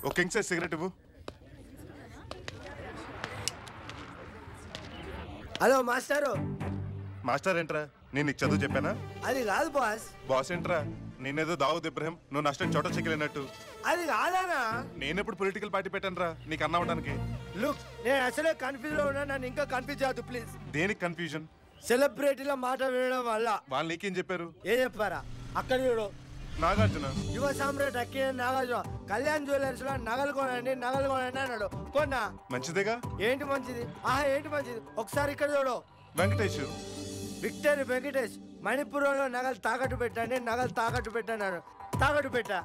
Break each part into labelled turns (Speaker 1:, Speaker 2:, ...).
Speaker 1: ఓ king size cigarette ఇవ్వు.
Speaker 2: Hello మాస్టారు.
Speaker 1: Master ఏంట్రా, నేను నీకు చదువు చెప్పానా?
Speaker 2: అది కాదు బాస్.
Speaker 1: బాస్ ఏంట్రా, నేనేదో దావుద్ ఇబ్రహీం, నువ్వు నష్టం చోట చెక్కిలినట్టు.
Speaker 2: అది కాదానా?
Speaker 1: నేనెప్పుడు పొలిటికల్ పార్టీ పెట్టాను రా నీకు అన్న అవడానికి?
Speaker 2: లుక్, నేను అసలే కన్ఫ్యూజ్ లో ఉన్నా, నన్ను ఇంకా కన్ఫ్యూజ్ చేయద్దు ప్లీజ్.
Speaker 1: దేనికి కన్ఫ్యూజన్?
Speaker 2: సెలబ్రిటీల మాట వినడం వల్ల.
Speaker 1: వాళ్ళు నీకేం చెప్పారు?
Speaker 2: ఏం చెప్పారా? అక్కడ చూడు,
Speaker 1: నాగార్జున
Speaker 2: యువ సామ్రాట్ అక్కిన నాగార్జున కళ్యాణ్ జ్యువెలర్స్ లో నగలు కొనండి అన్నాడు. కొన్నా.
Speaker 1: మంచిదేగా.
Speaker 2: ఏంటి మంచిది? ఏంటి మంచిది? ఒకసారి ఇక్కడ చూడు.
Speaker 1: వెంకటేష్,
Speaker 2: విక్టర్ వెంకటేష్ మణిపురంలో నగలు తాకట్టు పెట్టండి అన్నాడు. తాకట్టు పెట్టా.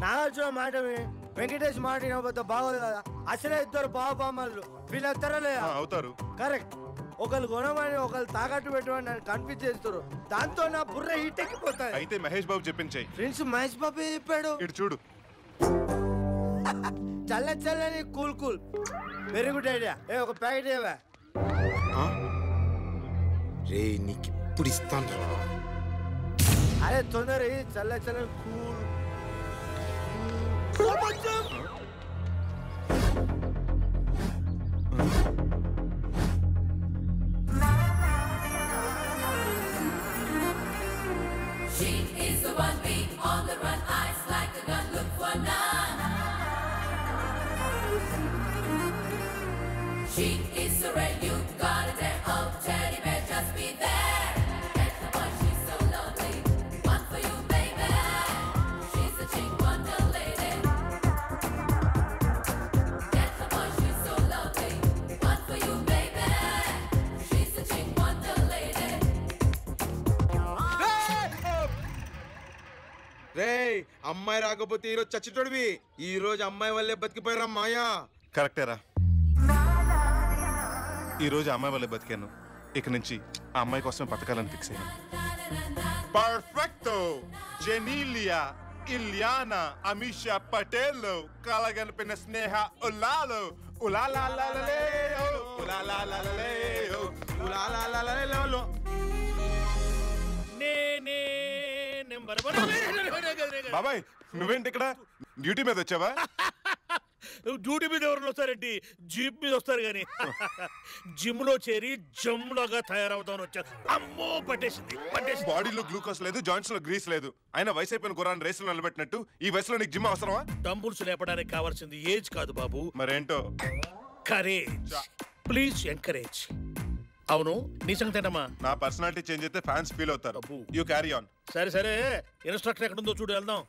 Speaker 2: నాగార్జున మాట విని వెంకటేష్ మాట వినకపోతే బాగోదు కదా. అసలే ఇద్దరు బావబామ్మలు, వీళ్ళు వస్తారా లేదా?
Speaker 1: అవుతారు.
Speaker 2: కరెక్ట్. ఒకళ్ళు కొనమని ఒకళ్ళు తాకట్టు పెట్టమని నన్ను కన్ఫ్యూజ్ చేస్తారు. దాంతో నా బుర్ర హీట్ ఎక్కిపోతాయి.
Speaker 1: అయితే మహేష్ బాబు చెప్పించాయి.
Speaker 2: ఫ్రెండ్స్ మహేష్ బాబు చెప్పాడు.
Speaker 1: ఇటు చూడు.
Speaker 2: చల్లని కూల్ వెరీ గుడ్ ఐడియా. ఒక ప్యాకెట్ ఏవా?
Speaker 3: రే నీకు ఇప్పుడు ఇస్తాను రా.
Speaker 2: అరే తొందర చల్లని కూల్.
Speaker 3: రే అమ్మాయి రాకపోతే ఈరోజు చచ్చిటోడివి. ఈ రోజు అమ్మాయి వల్లే బతికిపోయారా మాయా.
Speaker 1: కరెక్టేరా, ఈ రోజు అమ్మాయి వల్లే బతికాను. ఇక నుంచి ఆ అమ్మాయి కోసం బతకాలని ఫిక్స్ అయ్యాను. పర్ఫెక్టో, జెనీలియా, ఇలియానా, అమిషా పటేల్, కలగనిపిన స్నేహ ఉల్లాలో, ఉలాలాలలేయో, ఉలాలాలలేయో, ఉలాలాలలేయో. బాబాయ్ నువ్వేంటి ఇక్కడ? డ్యూటీ మీద వచ్చావా?
Speaker 4: డ్యూటీ మీద ఎవరు వస్తారండి? జీప్ మీద వస్తారు కానీ. జిమ్ లో చేరి జమ్ లాగా తయారవుతామని వచ్చారు. అమ్మో పట్టేసింది.
Speaker 1: బాడీలో గ్లూకోజ్ లేదు, జాయింట్స్ లో గ్రీస్ లేదు. అయినా వయసు అయిపోయిన గుర్రాన్ని రేసులు నిలబెట్టినట్టు ఈ వయసులో నీకు జిమ్ అవసరమా?
Speaker 4: డంబుల్స్ లేపడానికి కావాల్సింది ఏజ్ కాదు బాబు,
Speaker 1: మరేంటో
Speaker 4: కరేజ్. Please encourage. అవును, నీ సంగతి ఏంటమ్మా?
Speaker 1: నా పర్సనాలిటీ చేంజ్ అయితే ఫ్యాన్స్ ఫీల్ అవుతారు. You carry on.
Speaker 4: సరే ఇన్స్ట్రక్టర్ ఎక్కడ ఉందో చూడు, వెళ్దాం.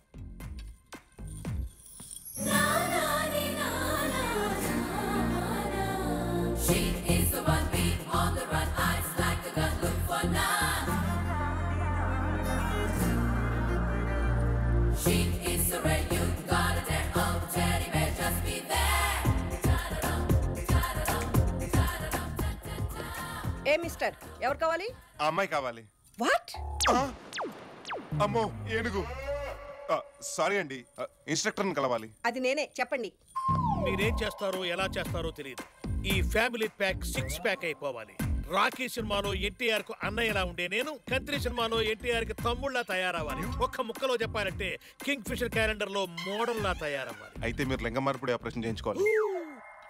Speaker 5: ఏ మిస్టర్, ఎవరు కావాలి?
Speaker 1: ఆ అమ్మాయి కావాలి.
Speaker 5: వాట్?
Speaker 1: అమ్మో ఏనుగు. సారీ అండి, ఇన్స్ట్రక్టర్ని కలవాలి.
Speaker 5: అది నేనే, చెప్పండి.
Speaker 4: మీరేం చేస్తారో ఎలా చేస్తారో తెలియదు. ఈ ఫ్యామిలీ ప్యాక్ 6 ప్యాక్ అయిపోవాలి. రాకీ సినిమాలో ఎన్టీఆర్ కు అన్నయ్యలా ఉండే నేను కంత్రి సినిమాలో ఎన్టీఆర్ కి తమ్ముళ్లా తయారవ్వాలి. ఒక్క ముక్కలో చెప్పాలంటే కింగ్ ఫిషర్ క్యాలెండర్ లో మోడల్ లా తయారవ్వాలి.
Speaker 1: అయితే మీరు లింగ మార్పిడి ఆపరేషన్ చేయించుకోవాలి.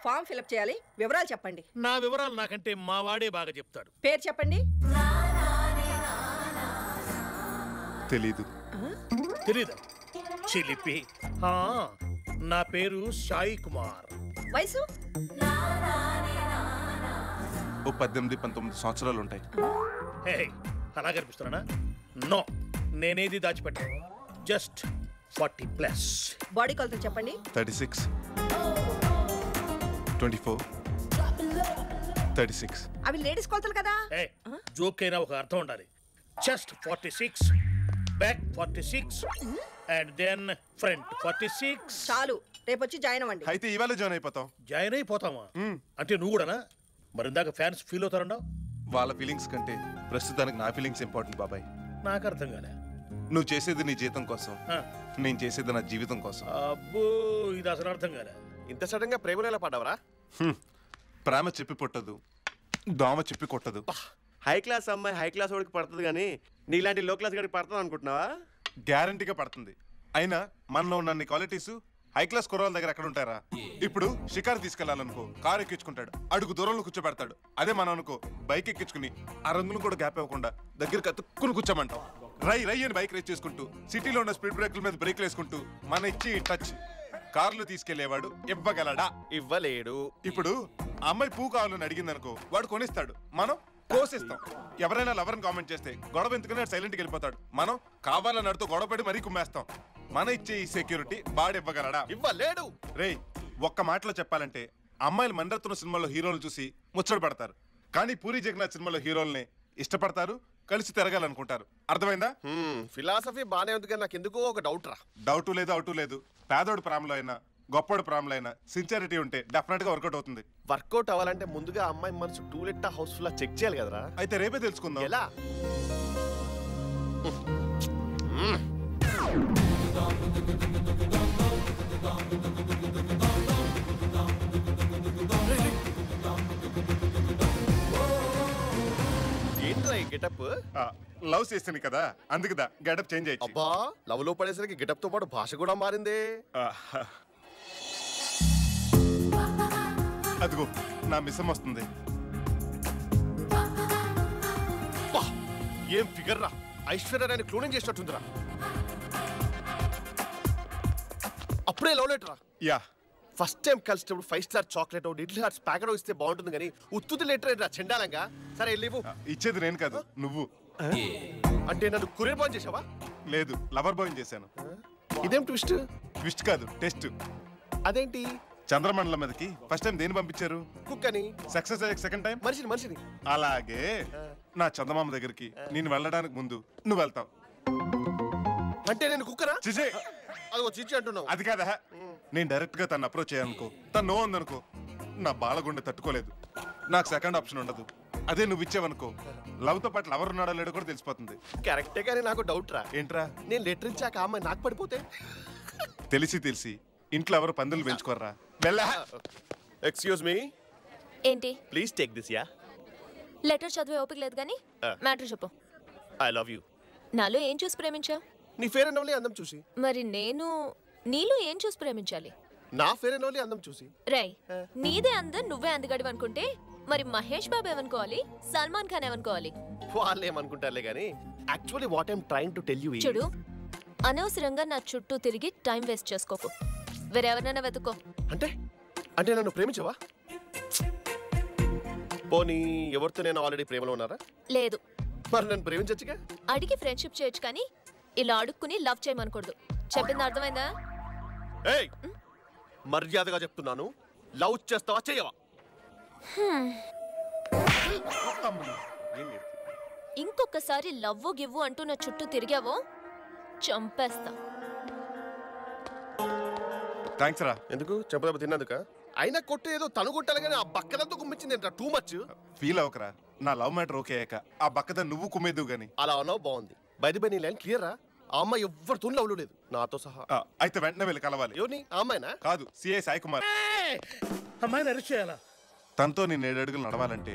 Speaker 5: ఫామ్ ఫిల్అప్ చేయాలి. వివరాలు చెప్పండి.
Speaker 4: నా వివరాలు నాకంటే మా వాడే బాగా చెప్తాడు.
Speaker 5: పేరు చెప్పండి.
Speaker 1: తెలీదు.
Speaker 4: తెలీదా? చిలిపి. నా పేరు సాయి కుమార్.
Speaker 5: వయసు?
Speaker 1: ఓ 18-19 సంవత్సరాలు ఉంటాయి.
Speaker 4: అలా కనిపిస్తున్నానా? నో, నేనేది దాచిపెట్టాను. జస్ట్ 40+.
Speaker 5: బాడీ కొలతలు చెప్పండి.
Speaker 1: 36, 24, 36.
Speaker 5: అవి లేడీస్ కొలతలు కదా.
Speaker 4: జోక్ అయినా ఒక అర్థం ఉండాలి. Chest 46, back 46, and then front 46.
Speaker 5: చాలు, రేపు వచ్చి జాయిన్ అవ్వండి.
Speaker 1: అయితే ఇవాళ జాయిన్ అయిపోతాం.
Speaker 4: జాయిన్ అయిపోతామా? అంటే నువ్వు కూడానా? మరి ఇందాక ఫ్యాన్స్ ఫీల్ అవుతారన్నావు.
Speaker 1: వాళ్ళ ఫీలింగ్స్ కంటే ప్రస్తుతానికి నా ఫీలింగ్స్ ఇంపార్టెంట్ బాబాయ్.
Speaker 4: నాకు అర్థం కాలే.
Speaker 1: నువ్వు చేసేది నీ జీతం కోసం, నేను చేసేది నా జీవితం కోసం.
Speaker 4: అబ్బో, ఇది అసలు అర్థం కాలే.
Speaker 3: ఇంత సడన్ గా ప్రేమలో ఎలా పడ్డావరా?
Speaker 1: ప్రేమ చెప్పి పుట్టదు, దోమ చెప్పి కొట్టదు.
Speaker 3: హై క్లాస్ అమ్మాయి హై క్లాస్ వాడికి పడుతుంది కానీ నీలాంటి లో క్లాస్ గడికి పడుతుంది అనుకుంటున్నావా?
Speaker 1: గ్యారంటీగా పడుతుంది. అయినా మనలో ఉన్న క్వాలిటీస్ హై క్లాస్ కుర్రాల దగ్గర ఎక్కడ ఉంటారా? ఇప్పుడు షికారు తీసుకెళ్లాలనుకో కారు ఎక్కించుకుంటాడు, అడుగు దూరంలో కూర్చోబెడతాడు. అదే మనం అనుకో బైక్ ఎక్కించుకుని ఆ రంగును కూడా గ్యాప్ ఇవ్వకుండా దగ్గరికి అతుక్కుని కూర్చోమంటాం. రై రై అని బైక్ రేస్ చేసుకుంటూ సిటీలో ఉన్న స్పీడ్ బ్రేకుల మీద బ్రేక్లు వేసుకుంటూ మన ఇచ్చి టచ్ కార్లు తీసుకెళ్లేవాడు ఇవ్వగలడా?
Speaker 6: ఇవ్వలేడు.
Speaker 1: ఇప్పుడు అమ్మాయి పువ్వు కావాలని అడిగింది అనుకో వాడు కొనిస్తాడు, మనం కోసిస్తాం. ఎవరైనా లవర్ని కామెంట్ చేస్తే గొడవ ఎందుకని సైలెంట్కి వెళ్ళిపోతాడు, మనం కావాలని అడుతూ గొడవ పడి మరీ కుమ్మేస్తాం. మన ఇచ్చే ఈ సెక్యూరిటీ వాడివ్వగలడా?
Speaker 6: ఇవ్వలేడు.
Speaker 1: రేయ్ ఒక్క మాటలో చెప్పాలంటే అమ్మాయిలు మణిరత్నం సినిమాలో హీరోలు చూసి ముచ్చట పడతారు, కానీ పూరి జగన్నాథ్ సినిమాలో హీరోల్ని ఇష్టపడతారు, కలిసి తిరగాలనుకుంటారు. అర్థమైందా?
Speaker 6: ఫిలాసఫీ బానే ఉంది కానీ నాకు ఎందుకో ఒక డౌట్ రా.
Speaker 1: డౌటు లేదు అవుటు లేదు. పేదోడు ప్రాంలో అయినా గొప్పోడు ప్రాంలో అయినా సిన్సియారిటీ ఉంటే డెఫినెట్ గా వర్కౌట్ అవుతుంది.
Speaker 6: వర్కౌట్ అవ్వాలంటే ముందుగా అమ్మాయి మనసు టూలెట్ హౌస్ఫుల్ చెక్ చేయాలి కదరా.
Speaker 1: అయితే రేపే తెలుసుకుందాం.
Speaker 6: ఎలా? ఏంట్రా ఈ గెటప్?
Speaker 1: లవ్ చేసింది కదా అందుకుదా గెటప్ చేంజ్ అయ్యి.
Speaker 6: అబ్బా లవ్ లో పడేసరికి గెటప్ తో పాటు భాష కూడా మారిందే.
Speaker 1: అదిగో నా మిసం వస్తుంది.
Speaker 6: అబ్బా, ఏం ఫిగర్ రా. ఐశ్వర్యాన్ని క్లోనింగ్ చేసినట్టుందిరా. అప్పుడే లవ్ లెటర్ రా.
Speaker 1: యా
Speaker 6: ఫస్ట్ టైం కలిసినప్పుడు 5 star chocolate little hearts packet ఇస్తే బాగుంటుంది కానీ ఉత్తుది లెటర్ రా చెండాలంగా. సరే లేవు.
Speaker 1: ఇచ్చేది నేను కాదు నువ్వు.
Speaker 6: అంటే నన్ను కొరియర్ బాయ్ చేసావా?
Speaker 1: లేదు లవర్ బాయ్ చేశాను.
Speaker 6: ఇదేం ట్విస్ట్?
Speaker 1: ట్విస్ట్ కాదు టెస్ట్.
Speaker 6: అదేంటి?
Speaker 1: చంద్రమండలం మీదకి ఫస్ట్ టైం దేని పంపించారు?
Speaker 6: కుక్ అని.
Speaker 1: సక్సెస్ అయ్యే సెకండ్ టైం
Speaker 6: మనిషిని.
Speaker 1: అలాగే నా చందమామ దగ్గరికి నేను వెళ్ళడానికి ముందు నువ్వు వెళ్తావు.
Speaker 6: అంటే నేను కుక్కరా?
Speaker 1: చిచే
Speaker 6: అదిగో చిచ్చి అంటున్నావు.
Speaker 1: అది కాదా, నేను డైరెక్ట్ గా తను అప్రోచ్ అయ్యానుకో, తను నో ఉందనుకో, నా బాలగుండె తట్టుకోలేదు, నాకు సెకండ్ ఆప్షన్ ఉండదు. అదే నువ్వు ఇచ్చావనుకో లవ్ తో పాటు లవర్ ఉన్నాడో లేడో కూడా తెలిసిపోతుంది.
Speaker 6: కరెక్టే కానీ నాకు డౌట్ రా.
Speaker 1: ఏంట్రా?
Speaker 6: నేను లెటర్ ఇచ్చాక అమ్మాయి నాకు పడిపోతే?
Speaker 1: తెలిసి ఇంట్లో ఎవరు పందులు పెంచుకోర్రా. వెళ్ళా.
Speaker 6: Excuse me.
Speaker 7: ఏంటి?
Speaker 6: Please take this. Yeah
Speaker 7: letter చదివే ఓపిక లేదు కానీ మ్యాటర్ చెప్పు.
Speaker 6: I love you.
Speaker 7: నాలో ఏం చూసి ప్రేమించావు?
Speaker 6: నీ ఫేర్ అండ్ లవ్లీ అందం చూసి.
Speaker 7: మరి నేను నీలో ఏం చూసి ప్రేమించాలి?
Speaker 6: నా ఫేర్ అండ్ లవ్లీ అందం చూసి.
Speaker 7: రై నీదే అందం నువ్వే అందగడివి అనుకుంటే మరి మహేష్ బాబు ఏమనుకోవాలి, సల్మాన్ ఖాన్ ఏమనుకోవాలి?
Speaker 6: వాళ్ళు ఏమనుకుంటారులే కానీ actually what I'm trying to tell you.
Speaker 7: చూడు అనవసరంగా నా చుట్టూ తిరిగి టైం వేస్ట్ చేసుకోకు. వేరెవరినైనా వెతుక్కో.
Speaker 6: అంటే నన్ను ప్రేమించవా? పోనీ ఎవరితో నేను ఆల్రెడీ ప్రేమలో ఉన్నారా?
Speaker 7: లేదు.
Speaker 6: మరి నన్ను ప్రేమించచ్చుగా.
Speaker 7: అడిగి ఫ్రెండ్షిప్ చేయొచ్చు కానీ ఇలా అడుక్కుని లవ్ చేయమనకూడదు. చెప్పింది అర్థమైందా?
Speaker 6: ఏయ్ మర్యాదగా చెప్తున్నాను, లవ్ చేస్తావా చేయవా?
Speaker 7: ఇంకొకసారి లవ్వు గివ్వు అంటూ నా చుట్టూ తిరిగావో చంపేస్తా.
Speaker 1: థ్యాంక్స్ రా.
Speaker 6: ఎందుకు చెప్పదబ్బ తిన్నందుక? అయినా కొట్టు ఏదో తను కొట్టాలి కానీ ఆ బక్కదంతా కుమ్మించింది ఏంట్రా? Too much.
Speaker 1: ఫీల్ అవ్వకరా, నా లవ్ మ్యాటర్ ఓకే అయ్యాక ఆ బక్కద నువ్వు కుమ్మేదు గాని.
Speaker 6: అలా అన్నావు బాగుంది. బయట నీ లైన్ క్లియర్ రా. ఆ అమ్మాయి ఎవరితో లవ్లు లేదు నాతో సహా.
Speaker 1: అయితే వెంటనే వెళ్ళి కలవాలి.
Speaker 6: ఎవరిని? ఆ అమ్మాయినా?
Speaker 1: కాదు, సిఐ సాయి కుమార్.
Speaker 4: అమ్మాయిని అరెస్ట్ చేయాలా?
Speaker 1: తనతో నేను 7 అడుగులు నడవాలంటే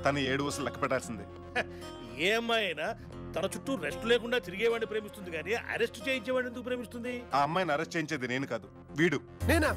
Speaker 1: తను 7 ఊసలు లెక్క పెట్టాల్సిందే.
Speaker 4: ఏ అమ్మాయి అయినా తన చుట్టూ రెస్ట్ లేకుండా తిరిగేవాడిని ప్రేమిస్తుంది కానీ అరెస్ట్ చేయించేవాడిని ఎందుకు ప్రేమిస్తుంది?
Speaker 1: ఆ అమ్మాయిని అరెస్ట్ చేయించేది నేను కాదు, వీడు.
Speaker 6: నేనా?